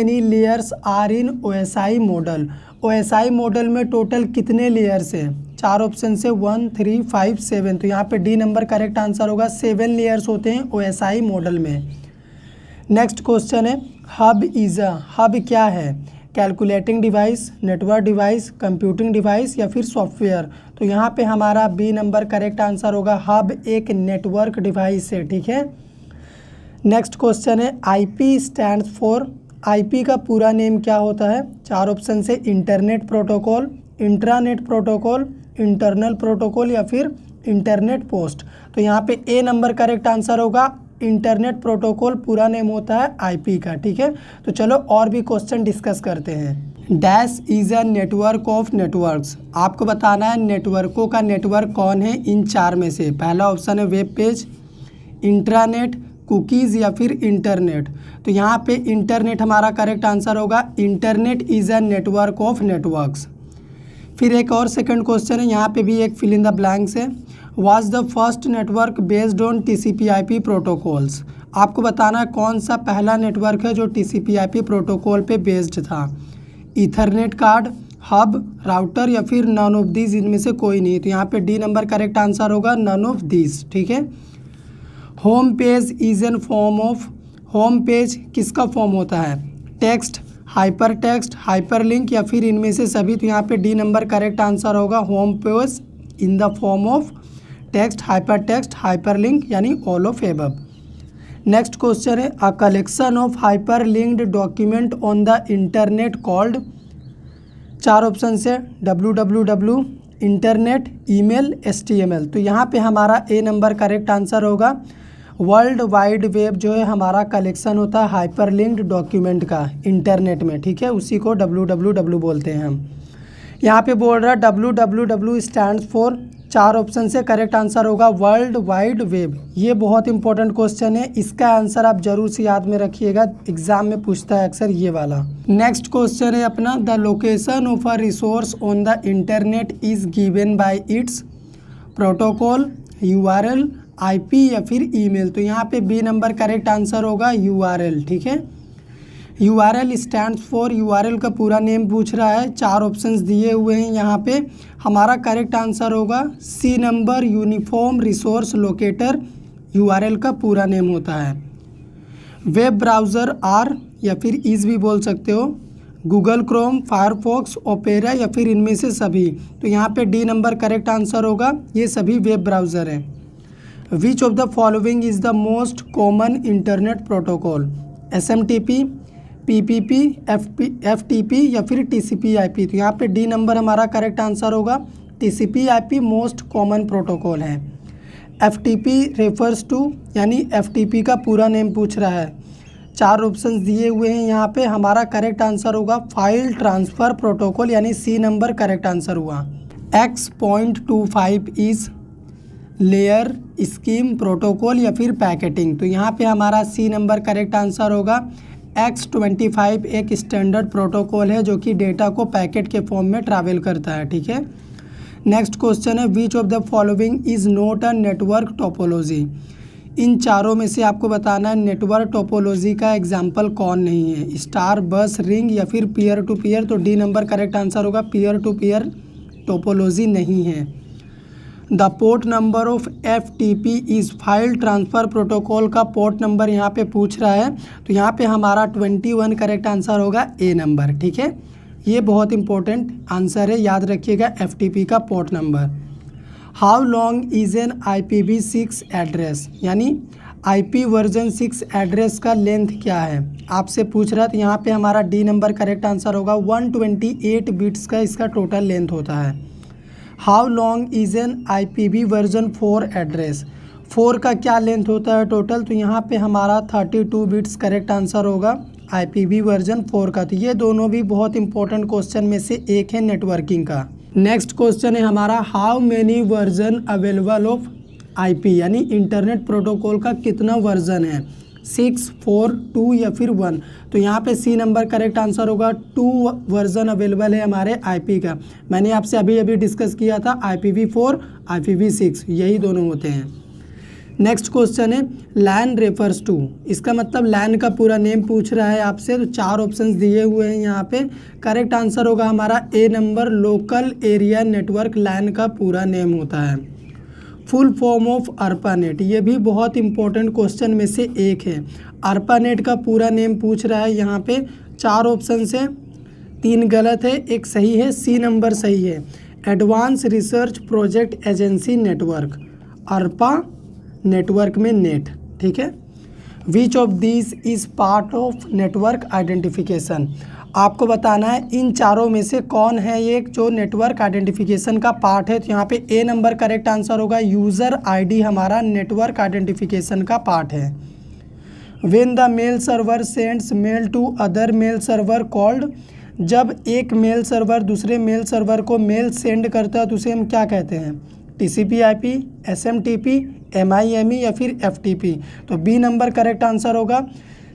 Many layers are in OSI model. OSI model में total कितने layers हैं? 4 option से 1, 3, 5, 7। तो यहाँ पे डी नंबर करेक्ट आंसर होगा। 7 लेयर्स होते हैं OSI मॉडल में। नेक्स्ट क्वेश्चन है हब इज़ अ, हब क्या है? Calculating device, network device, computing device या फिर सॉफ्टवेयर। तो यहाँ पे हमारा बी नंबर करेक्ट आंसर होगा। हब एक नेटवर्क डिवाइस है, ठीक है। नेक्स्ट क्वेश्चन है IP स्टैंड्स फॉर, IP का पूरा नेम क्या होता है? 4 ऑप्शन से internet protocol, intranet protocol, internal protocol या फिर इंटरनेट पोस्ट। तो यहाँ पे ए नंबर करेक्ट आंसर होगा। इंटरनेट प्रोटोकॉल पूरा नेम होता है IP का, ठीक है। तो चलो और भी क्वेश्चन डिस्कस करते हैं। Dash is a network of networks. आपको बताना है नेटवर्कों का नेटवर्क कौन है इन 4 में से। पहला ऑप्शन है वेब पेज, इंट्रानेट, कुकीज़ या फिर इंटरनेट। तो यहाँ पे इंटरनेट हमारा करेक्ट आंसर होगा। Internet is a network of networks. फिर एक और सेकंड क्वेश्चन है, यहाँ पे भी एक फिल इन द ब्लैंक्स है। Was the first network based on TCP/IP protocols. आपको बताना है कौन सा पहला नेटवर्क है जो TCP/IP प्रोटोकॉल पे बेस्ड था। ईथरनेट कार्ड, हब, राउटर या फिर नन ऑफ दीज, इनमें से कोई नहीं। तो यहाँ पे डी नंबर करेक्ट आंसर होगा नन ऑफ दीज, ठीक है। Home page is an form of, home page किसका फॉर्म होता है? Text, hyper text, hyper link या फिर इनमें से सभी। तो यहाँ पे डी नंबर करेक्ट आंसर होगा home page in the form of text, hyper text, hyper link यानी all of above. Next question है a collection of hyper linked document on the internet called. 4 option से www, internet, email, HTML। तो यहाँ पे हमारा ए number correct answer होगा। World wide web जो है हमारा कलेक्शन होता है हाइपर लिंक्ड डॉक्यूमेंट का इंटरनेट में, ठीक है। उसी को www बोलते हैं हम। यहाँ पे बोल रहा है www स्टैंड्स फॉर, 4 ऑप्शन से करेक्ट आंसर होगा वर्ल्ड वाइड वेब। ये बहुत इंपॉर्टेंट क्वेश्चन है, इसका आंसर आप जरूर से याद में रखिएगा, एग्जाम में पूछता है अक्सर ये वाला। नेक्स्ट क्वेश्चन है अपना the location of a resource on the internet is given by it's protocol, URL, IP या फिर ईमेल। तो यहाँ पे बी नंबर करेक्ट आंसर होगा URL, ठीक है। URL स्टैंड्स फॉर, URL का पूरा नेम पूछ रहा है। 4 ऑप्शंस दिए हुए हैं यहाँ पे। हमारा करेक्ट आंसर होगा C number, uniform resource locator URL का पूरा नेम होता है। वेब ब्राउज़र आर या फिर इज़ भी बोल सकते हो, गूगल क्रोम, फायरफॉक्स, ओपेरा या फिर इनमें से सभी। तो यहाँ पे डी नंबर करेक्ट आंसर होगा, ये सभी वेब ब्राउज़र हैं। विच of the following is the most common internet protocol? SMTP, PPP, FTP या फिर TCP/IP। तो यहाँ पे डी नंबर हमारा करेक्ट आंसर होगा। TCP/IP मोस्ट कॉमन प्रोटोकॉल है। FTP रेफर्स टू, यानी FTP का पूरा नेम पूछ रहा है। 4 ऑप्शंस दिए हुए हैं यहाँ पे। हमारा करेक्ट आंसर होगा फाइल ट्रांसफ़र प्रोटोकॉल, यानी C नंबर करेक्ट आंसर हुआ। X.25 is layer scheme protocol या फिर पैकेटिंग। तो यहाँ पे हमारा C नंबर करेक्ट आंसर होगा। X.25 एक स्टैंडर्ड प्रोटोकॉल है जो कि डेटा को पैकेट के फॉर्म में ट्रैवल करता है, ठीक है। नेक्स्ट क्वेश्चन है which of the following is not a network topology. इन चारों में से आपको बताना है नेटवर्क टोपोलॉजी का एग्जाम्पल कौन नहीं है। स्टार, बस, रिंग या फिर पीयर टू पीयर। तो डी नंबर करेक्ट आंसर होगा पीयर टू पीयर टोपोलॉजी नहीं है। The port number of FTP is file transfer protocol का पोर्ट नंबर यहाँ पे पूछ रहा है। तो यहाँ पे हमारा 21 करेक्ट आंसर होगा ए नंबर, ठीक है। ये बहुत इंपॉर्टेंट आंसर है, याद रखिएगा FTP का port number. How long is an IPv6 address, यानी IP वर्जन 6 एड्रेस का लेंथ क्या है आपसे पूछ रहा है। तो यहाँ पे हमारा डी नंबर करेक्ट आंसर होगा। 128 बिट्स का इसका टोटल लेंथ होता है। How long is an IPv version 4 address, 4 का क्या लेंथ होता है टोटल। तो यहाँ पे हमारा 32 बिट्स करेक्ट आंसर होगा IPv वर्जन 4 का। तो ये दोनों भी बहुत इंपॉर्टेंट क्वेश्चन में से एक है नेटवर्किंग का। नेक्स्ट क्वेश्चन है हमारा how many version available of IP, यानी इंटरनेट प्रोटोकॉल का कितना वर्जन है, 6, 4, 2 या फिर 1। तो यहाँ पे C नंबर करेक्ट आंसर होगा। 2 वर्जन अवेलेबल है हमारे IP का। मैंने आपसे अभी डिस्कस किया था IPv4, IPv6, यही दोनों होते हैं। नेक्स्ट क्वेश्चन है लैन रेफर्स टू, इसका मतलब लैन का पूरा नेम पूछ रहा है आपसे। तो 4 ऑप्शंस दिए हुए हैं यहाँ पे। करेक्ट आंसर होगा हमारा ए नंबर, लोकल एरिया नेटवर्क लैन का पूरा नेम होता है। फुल फॉर्म ऑफ ARPANET, ये भी बहुत इंपॉर्टेंट क्वेश्चन में से एक है। ARPANET का पूरा नेम पूछ रहा है यहाँ पे। 4 ऑप्शन से 3 गलत है, 1 सही है, सी नंबर सही है। Advance research project agency network, ARPA network में नेट, ठीक है। Which of this is part of network identification, आपको बताना है इन चारों में से कौन है एक जो नेटवर्क आइडेंटिफिकेशन का पार्ट है। तो यहाँ पे ए नंबर करेक्ट आंसर होगा, यूज़र आईडी हमारा नेटवर्क आइडेंटिफिकेशन का पार्ट है। When the mail server sends mail to other mail server called, जब एक मेल सर्वर दूसरे मेल सर्वर को मेल सेंड करता है तो उसे हम क्या कहते हैं? TCP/IP, SMTP, MIME या फिर FTP। तो बी नंबर करेक्ट आंसर होगा।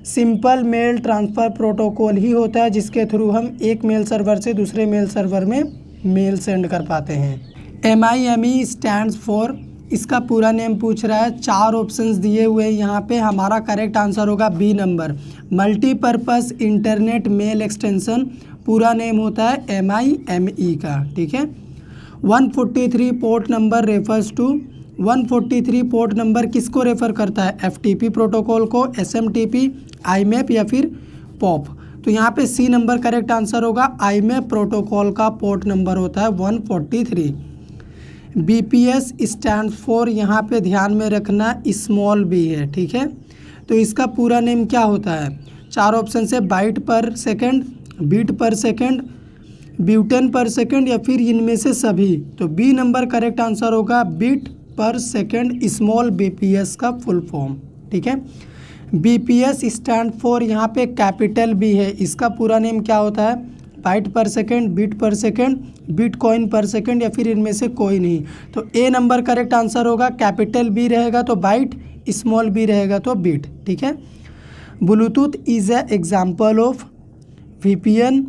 सिंपल मेल ट्रांसफ़र प्रोटोकॉल ही होता है जिसके थ्रू हम एक मेल सर्वर से दूसरे मेल सर्वर में मेल सेंड कर पाते हैं। MIME स्टैंड्स फॉर, इसका पूरा नेम पूछ रहा है। 4 ऑप्शंस दिए हुए हैं यहाँ पे। हमारा करेक्ट आंसर होगा B number, multipurpose internet mail extension, पूरा नेम होता है MIME का, ठीक है। 143 port number refers to, 143 port number किसको रेफ़र करता है? FTP प्रोटोकॉल को, SMTP, IMAP या फिर POP। तो यहाँ पे सी नंबर करेक्ट आंसर होगा। IMAP प्रोटोकॉल का पोर्ट नंबर होता है 143। BPS स्टैंड फॉर, यहाँ पे ध्यान में रखना स्मॉल b है, ठीक है। तो इसका पूरा नेम क्या होता है? 4 ऑप्शन से बाइट पर सेकंड, बीट पर सेकंड, ब्यूटेन पर सेकंड या फिर इनमें से सभी। तो बी नंबर करेक्ट आंसर होगा, बीट पर सेकंड स्मॉल BPS का फुल फॉर्म, ठीक है। BPS स्टैंड फॉर, यहाँ पे कैपिटल B है, इसका पूरा नेम क्या होता है? बाइट पर सेकंड, बीट पर सेकंड, बिटकॉइन पर सेकंड या फिर इनमें से कोई नहीं। तो ए नंबर करेक्ट आंसर होगा। कैपिटल B रहेगा तो बाइट, स्मॉल b रहेगा तो बीट, ठीक है। Bluetooth is a example of VPN,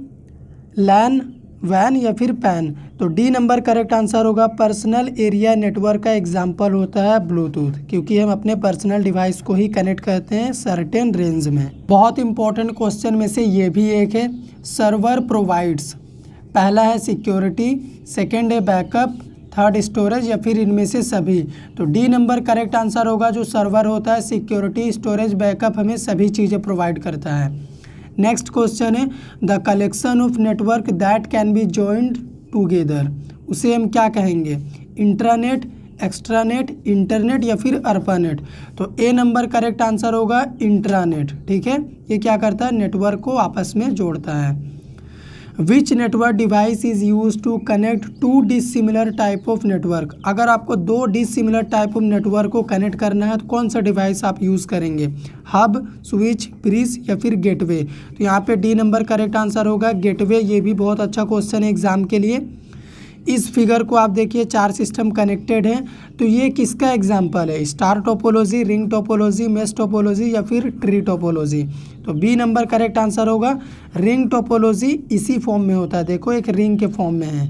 LAN, WAN या फिर PAN। तो डी नंबर करेक्ट आंसर होगा। पर्सनल एरिया नेटवर्क का एग्जाम्पल होता है ब्लूटूथ, क्योंकि हम अपने पर्सनल डिवाइस को ही कनेक्ट करते हैं सर्टेन रेंज में। बहुत इंपॉर्टेंट क्वेश्चन में से ये भी एक है। सर्वर प्रोवाइड्स, पहला है सिक्योरिटी, सेकेंड है बैकअप, थर्ड स्टोरेज या फिर इनमें से सभी। तो डी नंबर करेक्ट आंसर होगा। जो सर्वर होता है सिक्योरिटी, स्टोरेज, बैकअप हमें सभी चीज़ें प्रोवाइड करता है। नेक्स्ट क्वेश्चन है the collection of network that can be joined together, उसे हम क्या कहेंगे? इंट्रानेट, एक्स्ट्रानेट, इंटरनेट या फिर ARPANET। तो ए नंबर करेक्ट आंसर होगा इंट्रानेट, ठीक है। ये क्या करता है? नेटवर्क को आपस में जोड़ता है। Which network device is use to connect 2 dissimilar type of network, अगर आपको 2 डिसिमिलर टाइप ऑफ नेटवर्क को कनेक्ट करना है तो कौन सा डिवाइस आप यूज़ करेंगे? हब, स्विच, ब्रिज या फिर गेटवे। तो यहाँ पे डी नंबर करेक्ट आंसर होगा गेटवे। ये भी बहुत अच्छा क्वेश्चन है एग्जाम के लिए। इस फिगर को आप देखिए, 4 सिस्टम कनेक्टेड हैं। तो ये किसका एग्जाम्पल है? Star topology, ring topology, mesh topology या फिर ट्री टोपोलॉजी। तो बी नंबर करेक्ट आंसर होगा। रिंग टोपोलॉजी इसी फॉर्म में होता है, देखो एक रिंग के फॉर्म में है,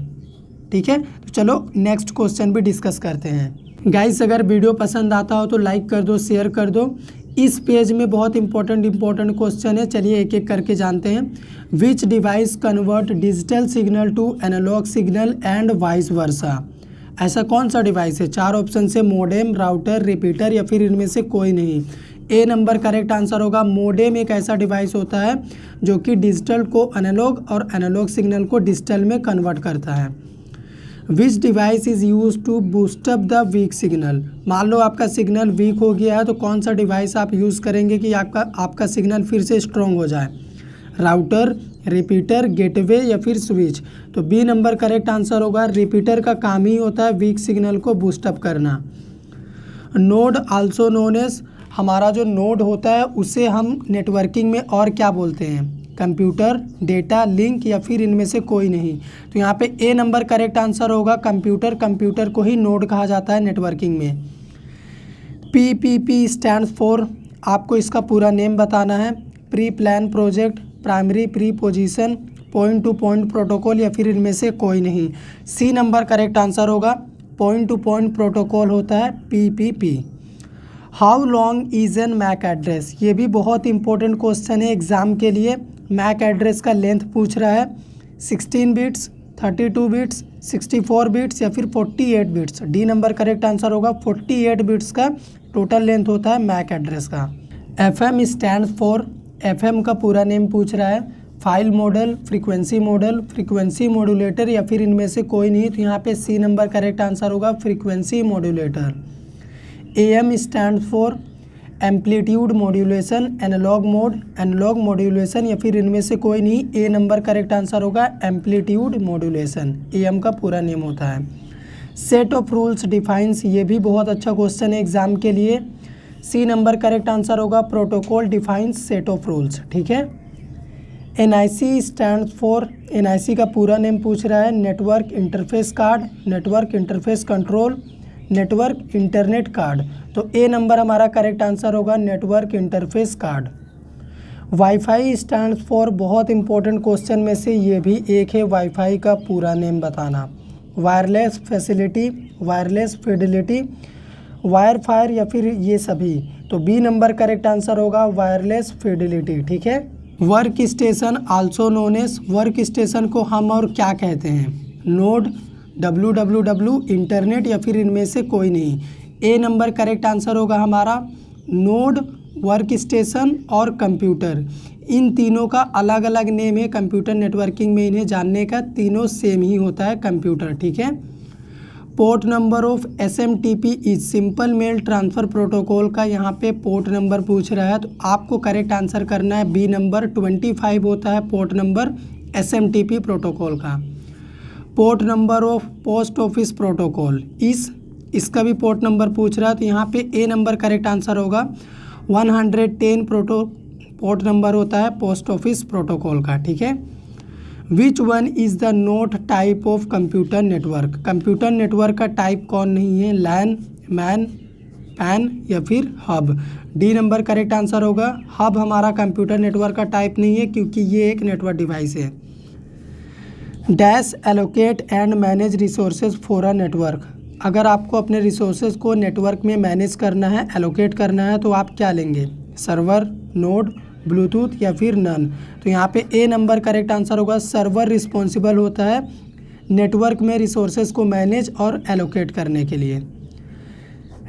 ठीक है। तो चलो नेक्स्ट क्वेश्चन भी डिस्कस करते हैं। गाइस अगर वीडियो पसंद आता हो तो लाइक कर दो, शेयर कर दो। इस पेज में बहुत इंपॉर्टेंट क्वेश्चन है, चलिए एक एक करके जानते हैं। Which device convert digital signal to analogue signal and vice versa, ऐसा कौन सा डिवाइस है? 4 ऑप्शन से मोडेम, राउटर, रिपीटर या फिर इनमें से कोई नहीं। ए नंबर करेक्ट आंसर होगा। मोडेम एक ऐसा डिवाइस होता है जो कि डिजिटल को एनालॉग और एनालॉग सिग्नल को डिजिटल में कन्वर्ट करता है। Which device is use to boost up the weak signal, मान लो आपका सिग्नल वीक हो गया है तो कौन सा डिवाइस आप यूज़ करेंगे कि आपका सिग्नल फिर से स्ट्रॉन्ग हो जाए? राउटर, रिपीटर, गेटवे या फिर स्विच। तो बी नंबर करेक्ट आंसर होगा। रिपीटर का काम ही होता है वीक सिग्नल को बूस्टअप करना। नोड आल्सो नोन एज, हमारा जो नोड होता है उसे हम नेटवर्किंग में और क्या बोलते हैं? कंप्यूटर, डेटा लिंक या फिर इनमें से कोई नहीं। तो यहाँ पे ए नंबर करेक्ट आंसर होगा कंप्यूटर। कंप्यूटर को ही नोड कहा जाता है नेटवर्किंग में। PPP स्टैंड्स फॉर, आपको इसका पूरा नेम बताना है। Pre plan project, primary pre position, point to point protocol या फिर इनमें से कोई नहीं। सी नंबर करेक्ट आंसर होगा। पॉइंट टू पॉइंट प्रोटोकॉल होता है PPP। How long is an MAC address, ये भी बहुत इंपॉर्टेंट क्वेश्चन है एग्जाम के लिए। मैक एड्रेस का लेंथ पूछ रहा है 16 बिट्स, 32 बिट्स, 64 बिट्स या फिर 48 bits. D number correct answer होगा। 48 बिट्स का टोटल लेंथ होता है मैक एड्रेस का। FM स्टैंड फॉर, FM का पूरा नेम पूछ रहा है। File model, frequency model, frequency modulator या फिर इनमें से कोई नहीं, तो यहाँ पे सी नंबर करेक्ट आंसर होगा frequency modulator. AM stand for amplitude modulation, analogue mode, analogue modulation या फिर इनमें से कोई नहीं, ए नंबर करेक्ट आंसर होगा एम्पलीट्यूड मॉड्यूलेशन। AM का पूरा नेम होता है। सेट ऑफ रूल्स डिफाइंस, ये भी बहुत अच्छा क्वेश्चन है एग्जाम के लिए। सी नंबर करेक्ट आंसर होगा protocol defines set of rules. ठीक है। NIC स्टैंड फॉर, NIC का पूरा नेम पूछ रहा है network interface card, network interface control, network internet card, तो ए नंबर हमारा करेक्ट आंसर होगा network interface card. Wifi stand for, बहुत इंपॉर्टेंट क्वेश्चन में से ये भी एक है, वाईफाई का पूरा नेम बताना। Wireless facility, wireless fidelity, wire fire या फिर ये सभी, तो बी नंबर करेक्ट आंसर होगा वायरलेस फिडिलिटी। ठीक है। Work station also known as, work station को हम और क्या कहते हैं, नोड, www, इंटरनेट या फिर इनमें से कोई नहीं। ए नंबर करेक्ट आंसर होगा हमारा नोड, वर्क स्टेशन और कंप्यूटर, इन तीनों का अलग अलग नेम है। कंप्यूटर नेटवर्किंग में इन्हें जानने का, तीनों सेम ही होता है कंप्यूटर। ठीक है। Port number of SMTP is, simple mail transfer protocol का यहाँ पे पोर्ट नंबर पूछ रहा है, तो आपको करेक्ट आंसर करना है बी नंबर 25 होता है पोर्ट नंबर SMTP प्रोटोकॉल का। Port number of post office protocol, इसका भी पोर्ट नंबर पूछ रहा है, तो यहाँ पे ए नंबर करेक्ट आंसर होगा 110 पोर्ट नंबर होता है पोस्ट ऑफिस प्रोटोकॉल का। ठीक है। Which one is the note type of computer network, computer network का टाइप कौन नहीं है, लैन, मैन, पैन या फिर hub. D number correct answer होगा। हब हमारा कंप्यूटर नेटवर्क का टाइप नहीं है क्योंकि ये एक नेटवर्क डिवाइस है। Dash allocate and manage resources for a network, अगर आपको अपने रिसोर्सेज को नेटवर्क में मैनेज करना है, एलोकेट करना है, तो आप क्या लेंगे, सर्वर, नोड, ब्लूटूथ या फिर नन। तो यहाँ पे ए नंबर करेक्ट आंसर होगा। सर्वर रिस्पॉन्सिबल होता है नेटवर्क में रिसोर्सेज को मैनेज और एलोकेट करने के लिए।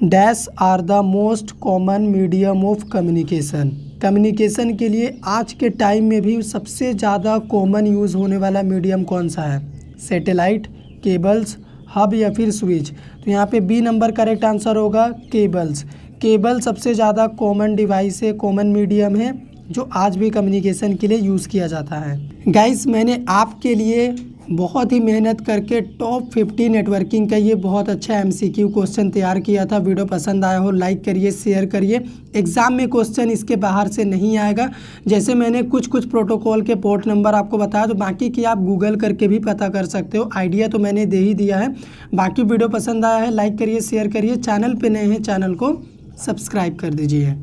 Dash are the most common medium of communication, communication के लिए आज के टाइम में भी सबसे ज़्यादा कॉमन यूज़ होने वाला मीडियम कौन सा है, सैटेलाइट, केबल्स, हब या फिर स्विच। तो यहाँ पे बी नंबर करेक्ट आंसर होगा केबल्स। केबल सबसे ज़्यादा कॉमन डिवाइस है, कॉमन मीडियम है जो आज भी कम्युनिकेशन के लिए यूज़ किया जाता है। गाइस, मैंने आपके लिए बहुत ही मेहनत करके टॉप 50 नेटवर्किंग का ये बहुत अच्छा MCQ क्वेश्चन तैयार किया था। वीडियो पसंद आया हो लाइक करिए, शेयर करिए। एग्ज़ाम में क्वेश्चन इसके बाहर से नहीं आएगा। जैसे मैंने कुछ प्रोटोकॉल के पोर्ट नंबर आपको बताया, तो बाकी की आप गूगल करके भी पता कर सकते हो। आइडिया तो मैंने दे ही दिया है। बाकी वीडियो पसंद आया है लाइक करिए, शेयर करिए। चैनल पर नए हैं, चैनल को सब्सक्राइब कर दीजिए।